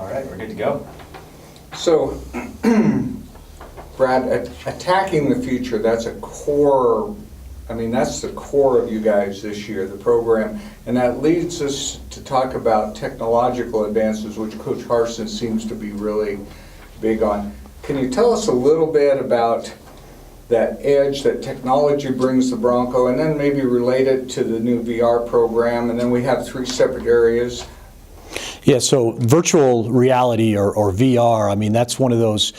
All right, we're good to go. So, Brad, attacking the future, that's a core, I mean, that's the core of you guys this year, the program. And that leads us to talk about technological advances, which Coach Harsin seems to be really big on. Can you tell us a little bit about that edge that technology brings the Bronco, and then maybe relate it to the new VR program? And then we have 3 separate areas. Yeah, so virtual reality or VR, I mean, that's one of those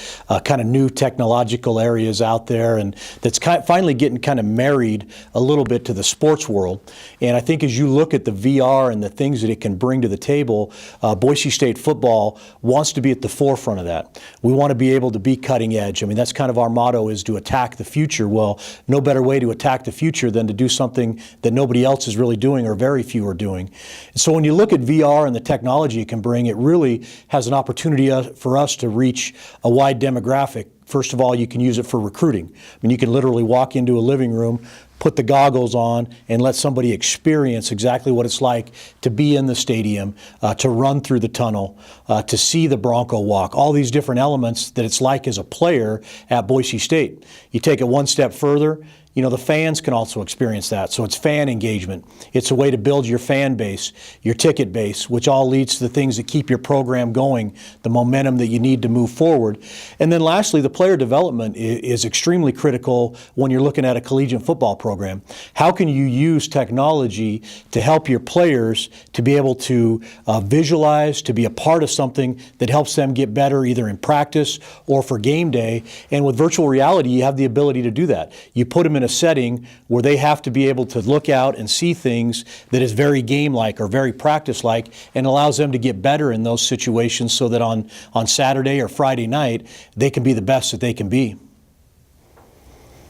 kind of new technological areas out there, and that's finally getting kind of married a little bit to the sports world. And I think as you look at the VR and the things that it can bring to the table, Boise State football wants to be at the forefront of that. We want to be able to be cutting edge. I mean, that's kind of our motto, is to attack the future. Well, no better way to attack the future than to do something that nobody else is really doing, or very few are doing. So when you look at VR and the technology it can bring, it really has an opportunity for us to reach a wide demographic. First of all, you can use it for recruiting. I mean, you can literally walk into a living room, put the goggles on, and let somebody experience exactly what it's like to be in the stadium, to run through the tunnel, to see the Bronco walk, all these different elements that it's like as a player at Boise State. You take it one step further, you know, the fans can also experience that. So it's fan engagement. It's a way to build your fan base, your ticket base, which all leads to the things that keep your program going, the momentum that you need to move forward. And then lastly, the player development is extremely critical when you're looking at a collegiate football program. How can you use technology to help your players to be able to visualize, to be a part of something that helps them get better either in practice or for game day? And with virtual reality, you have the ability to do that. You put them in a setting where they have to be able to look out and see things that is very game-like or very practice-like, and allows them to get better in those situations so that on Saturday or Friday night, they can be the best that they can be.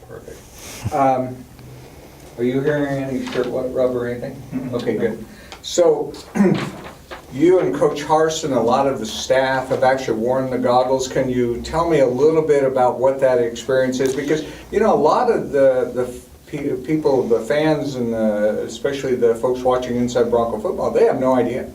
Perfect. Are you hearing any shirt rub or anything? Okay, good. So, you and Coach Harsin, a lot of the staff have actually worn the goggles. Can you tell me a little bit about what that experience is? Because, you know, a lot of the people, the fans, and especially the folks watching Inside Bronco Football, they have no idea.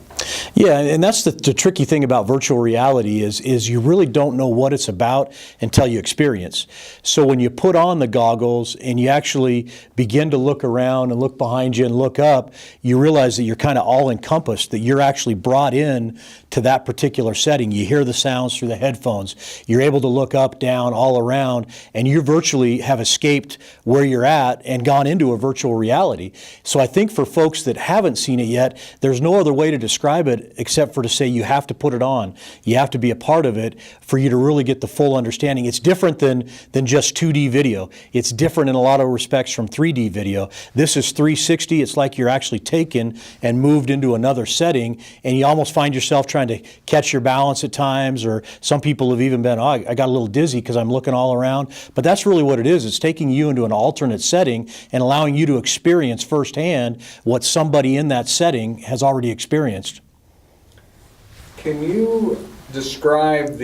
Yeah, and that's the tricky thing about virtual reality is you really don't know what it's about until you experience. So when you put on the goggles and you actually begin to look around and look behind you and look up, you realize that you're kind of all encompassed, that you're actually brought in to that particular setting. You hear the sounds through the headphones. You're able to look up, down, all around, and you virtually have escaped where you're at and gone into a virtual reality. So I think for folks that haven't seen it yet, there's no other way to describe it except for to say you have to put it on. You have to be a part of it for you to really get the full understanding. It's different than just 2D video. It's different in a lot of respects from 3D video. This is 360. It's like you're actually taken and moved into another setting, and you almost find yourself trying to catch your balance at times, or some people have even been, oh, I got a little dizzy because I'm looking all around. But that's really what it is. It's taking you into an alternate setting and allowing you to experience firsthand what somebody in that setting has already experienced. Can you describe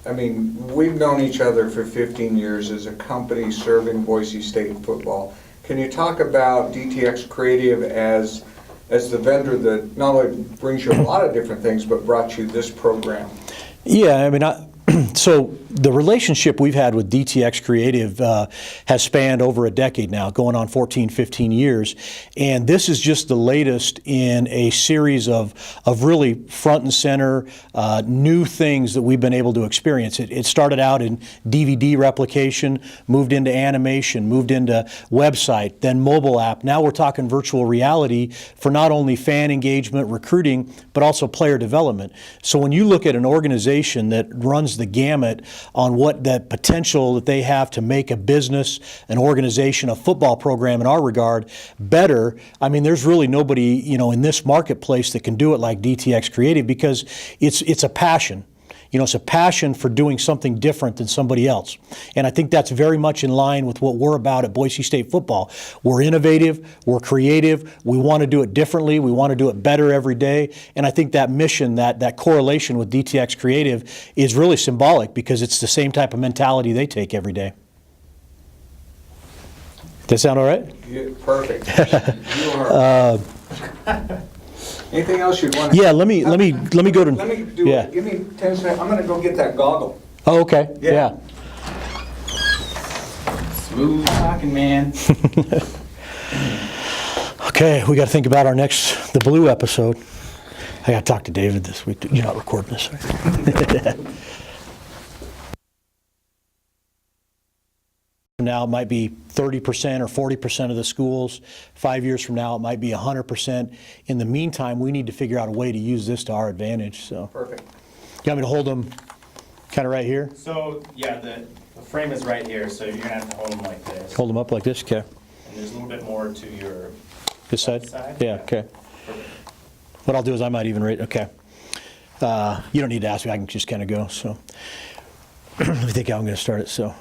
I mean, we've known each other for 15 years as a company serving Boise State football. Can you talk about DTX Creative as the vendor that not only brings you a lot of different things, but brought you this program? Yeah, I mean, so the relationship we've had with DTX Creative has spanned over a decade now, going on 14, 15 years. And this is just the latest in a series of really front and center new things that we've been able to experience. It started out in DVD replication, moved into animation, moved into website, then mobile app. Now we're talking virtual reality for not only fan engagement, recruiting, but also player development. So when you look at an organization that runs the gamut on what that potential that they have to make a business, an organization, a football program in our regard better, I mean, there's really nobody, you know, in this marketplace that can do it like DTX Creative, because it's a passion. You know, it's a passion for doing something different than somebody else. And I think that's very much in line with what we're about at Boise State football. We're innovative, we're creative, we want to do it differently, we want to do it better every day. And I think that mission, that correlation with DTX Creative is really symbolic, because it's the same type of mentality they take every day. Does that sound all right? Yeah, perfect. You are. Anything else you'd want to? Yeah, let me go to. Let me do yeah. it. Give me 10 seconds. I'm gonna go get that goggle. Oh, okay. Yeah. Smooth talking, man. Okay, we got to think about the Blue episode. I got to talk to David this week. You're not recording this, right? Now it might be 30% or 40% of the schools. 5 years from now, it might be 100%. In the meantime, we need to figure out a way to use this to our advantage. So, Perfect. you want me to hold them kind of right here? So, yeah, the frame is right here, so you're going to have to hold them like this. Hold them up like this? Okay. And there's a little bit more to your This side? side? Yeah, okay. Perfect. What I'll do is I might even rate, okay. You don't need to ask me, I can just kind of go, so. Let me think how I'm going to start it, so.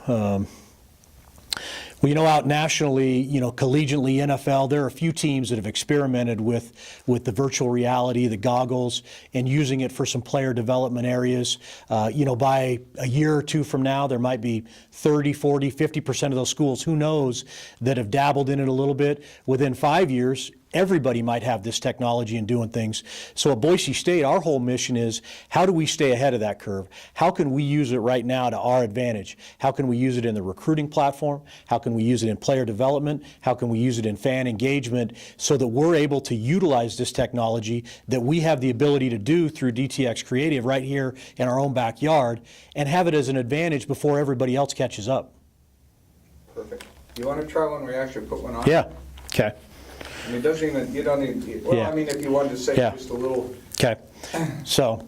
Well, out nationally, collegiately, NFL, there are a few teams that have experimented with the virtual reality, the goggles, and using it for some player development areas. By a year or two from now, there might be 30, 40, 50% of those schools, who knows, that have dabbled in it a little bit. Within 5 years, everybody might have this technology and doing things. So at Boise State, our whole mission is, how do we stay ahead of that curve? How can we use it right now to our advantage? How can we use it in the recruiting platform? How can we use it in player development? How can we use it in fan engagement so that we're able to utilize this technology that we have the ability to do through DTX Creative right here in our own backyard and have it as an advantage before everybody else catches up? Perfect. You want to try one? We actually put one on? Yeah, okay. I mean, it doesn't even, you don't need, well, Yeah. I mean, if you wanted to say Yeah. just a little. Okay, so,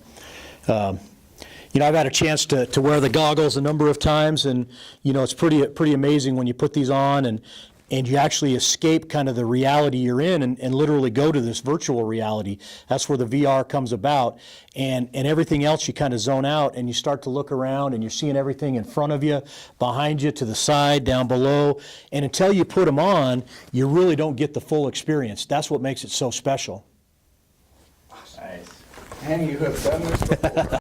I've had a chance to wear the goggles a number of times, and, it's pretty amazing when you put these on and you actually escape kind of the reality you're in and literally go to this virtual reality. That's where the VR comes about, and everything else you kind of zone out and you start to look around and you're seeing everything in front of you, behind you, to the side, down below, and until you put them on, you really don't get the full experience. That's what makes it so special. Nice. And you have done this before.